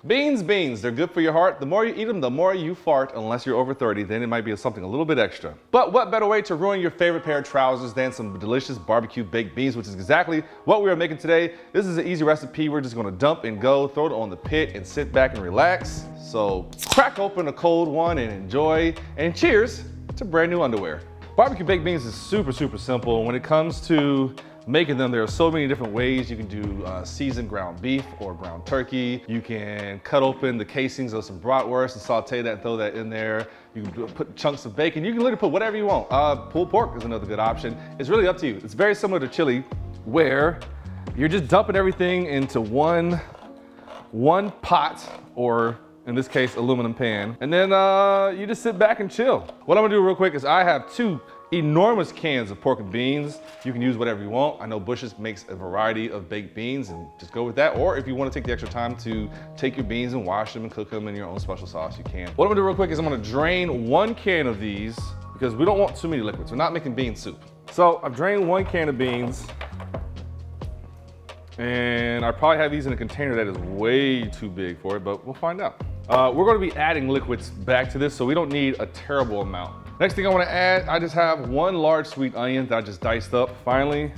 Beans, they're good for your heart. The more you eat them, the more you fart, unless you're over 30, then it might be something a little bit extra. But what better way to ruin your favorite pair of trousers than some delicious barbecue baked beans, which is exactly what we are making today. This is an easy recipe. We're just gonna dump and go, throw it on the pit and sit back and relax. So crack open a cold one and enjoy, and cheers to brand new underwear. Barbecue baked beans is super simple. When it comes to making them, there are so many different ways. You can do seasoned ground beef or ground turkey. You can cut open the casings of some bratwurst and saute that and throw that in there. You can put chunks of bacon. You can literally put whatever you want. Pulled pork is another good option. It's really up to you. It's very similar to chili, where you're just dumping everything into one pot, or in this case, aluminum pan. And then you just sit back and chill. What I'm gonna do real quick is I have 2 enormous cans of pork and beans. You can use whatever you want. I know Bush's makes a variety of baked beans, and just go with that. Or if you want to take the extra time to take your beans and wash them and cook them in your own special sauce, you can. What I'm gonna do real quick is I'm gonna drain 1 can of these, because we don't want too many liquids. We're not making bean soup. So I've drained 1 can of beans, and I probably have these in a container that is way too big for it, but we'll find out. We're gonna be adding liquids back to this, so we don't need a terrible amount. Next thing I wanna add, I just have 1 large sweet onion that I just diced up. Finally,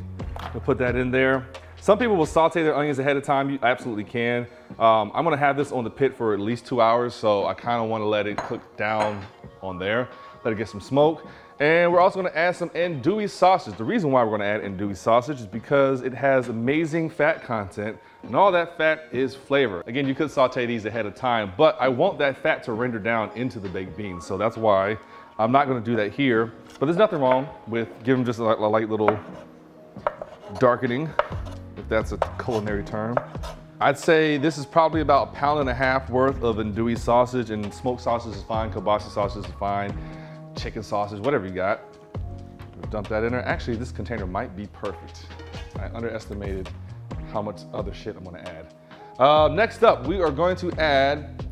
we'll put that in there. Some people will saute their onions ahead of time. You absolutely can. I'm gonna have this on the pit for at least 2 hours, so I kinda wanna let it cook down on there, let it get some smoke. And we're also gonna add some andouille sausage. The reason why we're gonna add andouille sausage is because it has amazing fat content, and all that fat is flavor. Again, you could saute these ahead of time, but I want that fat to render down into the baked beans, so that's why I'm not gonna do that here. But there's nothing wrong with giving just a light little darkening, if that's a culinary term. I'd say this is probably about 1.5 pounds worth of andouille sausage, and smoked sausage is fine, kielbasa sausage is fine, chicken sausage, whatever you got. Dump that in there. Actually, this container might be perfect. I underestimated how much other shit I'm gonna add. Next up, we are going to add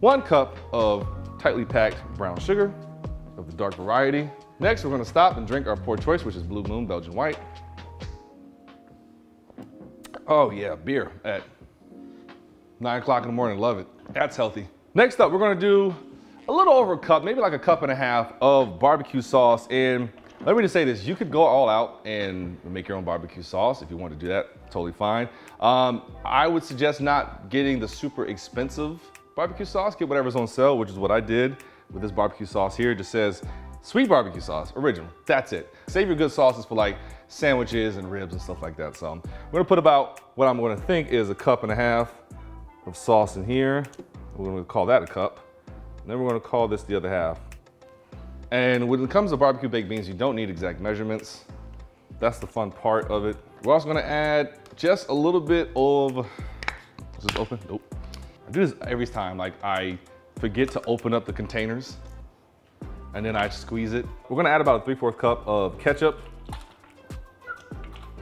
1 cup of tightly packed brown sugar of the dark variety. Next, we're gonna stop and drink our pour choice, which is Blue Moon Belgian White. Oh yeah, beer at 9 o'clock in the morning, love it. That's healthy. Next up, we're gonna do a little over a cup, maybe like 1.5 cups of barbecue sauce. And let me just say this, you could go all out and make your own barbecue sauce if you want to do that, totally fine. I would suggest not getting the super expensive barbecue sauce, get whatever's on sale, which is what I did with this barbecue sauce here. It just says sweet barbecue sauce, original, that's it. Save your good sauces for like sandwiches and ribs and stuff like that. So I'm gonna put about what I'm gonna think is 1.5 cups of sauce in here. We're gonna call that a cup. And then we're gonna call this the other half. And when it comes to barbecue baked beans, you don't need exact measurements. That's the fun part of it. We're also gonna add just a little bit of, is this open? Nope. I do this every time, like I forget to open up the containers and then I squeeze it. We're gonna add about a 3/4 cup of ketchup.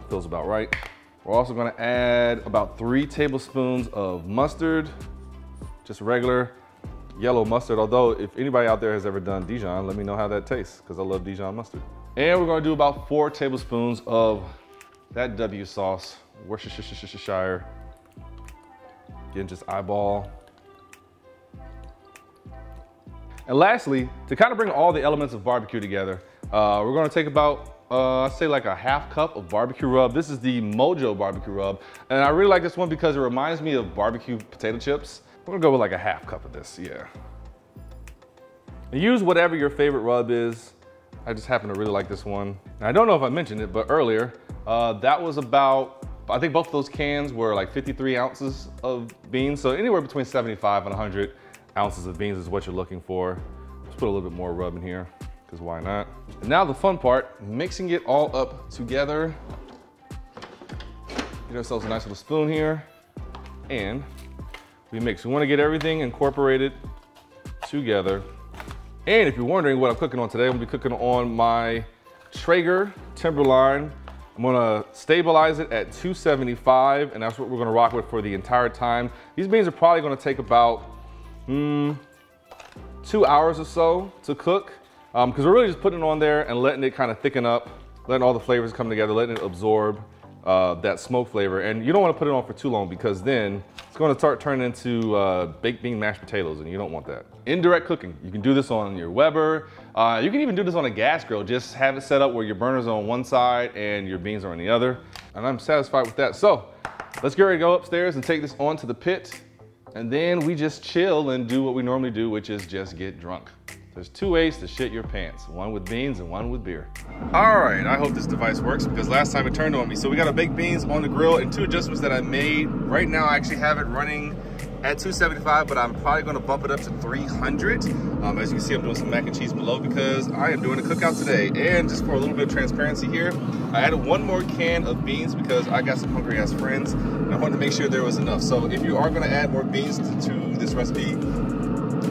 Feels about right. We're also gonna add about 3 tablespoons of mustard, just regular yellow mustard. Although if anybody out there has ever done Dijon, let me know how that tastes, because I love Dijon mustard. And we're gonna do about 4 tablespoons of that W sauce, Worcestershire. Again, just eyeball. And lastly, to kind of bring all the elements of barbecue together, we're gonna take about, I'd say like 1/2 cup of barbecue rub. This is the Mojo barbecue rub. And I really like this one because it reminds me of barbecue potato chips. We're gonna go with like 1/2 cup of this, yeah. And use whatever your favorite rub is. I just happen to really like this one. Now, I don't know if I mentioned it, but earlier, that was about, I think both of those cans were like 53 ounces of beans. So anywhere between 75 and 100 ounces of beans is what you're looking for. Let's put a little bit more rub in here, because why not? And now the fun part, mixing it all up together. Get ourselves a nice little spoon here, and we mix. We want to get everything incorporated together. And if you're wondering what I'm cooking on today, I'm gonna be cooking on my Traeger Timberline. I'm gonna stabilize it at 275, and that's what we're gonna rock with for the entire time. These beans are probably gonna take about 2 hours or so to cook, because we're really just putting it on there and letting it kind of thicken up, letting all the flavors come together, letting it absorb that smoke flavor. And you don't want to put it on for too long because then it's going to start turning into baked bean mashed potatoes, and you don't want that. Indirect cooking. You can do this on your Weber. You can even do this on a gas grill. Just have it set up where your burner's on one side and your beans are on the other. And I'm satisfied with that. So let's get ready to go upstairs and take this onto the pit. And then we just chill and do what we normally do, which is just get drunk. There's two ways to shit your pants, one with beans and one with beer. All right, I hope this device works because last time it turned on me. So we got our baked beans on the grill and two adjustments that I made. Right now, I actually have it running at 275, but I'm probably gonna bump it up to 300. As you can see, I'm doing some mac and cheese below because I am doing a cookout today. And just for a little bit of transparency here, I added one more can of beans because I got some hungry ass friends and I wanted to make sure there was enough. So if you are gonna add more beans to this recipe,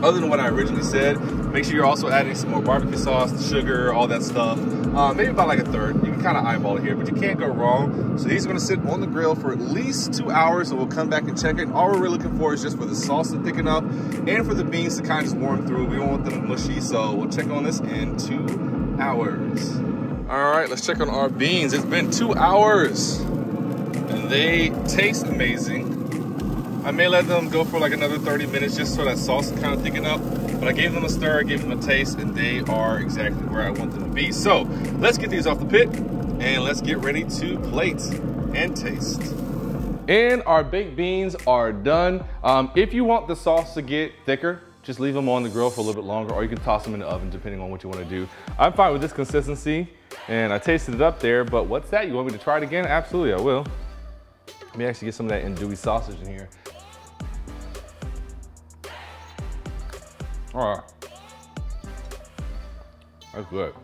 other than what I originally said, make sure you're also adding some more barbecue sauce, sugar, all that stuff. Maybe about like a third. You can kind of eyeball it here, but you can't go wrong. So these are gonna sit on the grill for at least 2 hours, and we'll come back and check it. All we're really looking for is just for the sauce to thicken up and for the beans to kind of just warm through. We don't want them mushy, so we'll check on this in 2 hours. All right, let's check on our beans. It's been 2 hours, and they taste amazing. I may let them go for like another 30 minutes just so that sauce can kind of thicken up. But I gave them a stir, gave them a taste, and they are exactly where I want them to be. So let's get these off the pit and let's get ready to plate and taste. And our baked beans are done. If you want the sauce to get thicker, just leave them on the grill for a little bit longer, or you can toss them in the oven depending on what you want to do. I'm fine with this consistency, and I tasted it up there, but what's that? You want me to try it again? Absolutely, I will. Let me actually get some of that andouille sausage in here. All right, that's good.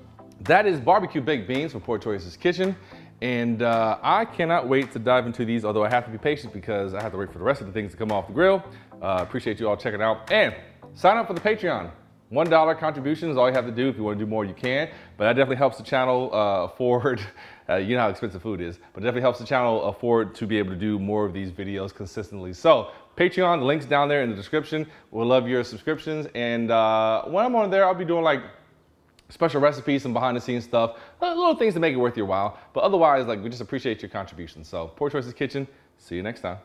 That is barbecue baked beans from Poor Choices Kitchen. And I cannot wait to dive into these, although I have to be patient because I have to wait for the rest of the things to come off the grill. Appreciate you all checking out. And sign up for the Patreon. $1 contribution is all you have to do. If you want to do more, you can. But that definitely helps the channel afford, you know how expensive food is, but it definitely helps the channel afford to be able to do more of these videos consistently. So Patreon, the link's down there in the description. We'll love your subscriptions. And when I'm on there, I'll be doing like special recipes, some behind the scenes stuff, little things to make it worth your while. But otherwise, like, we just appreciate your contributions. So Poor Choices Kitchen, see you next time.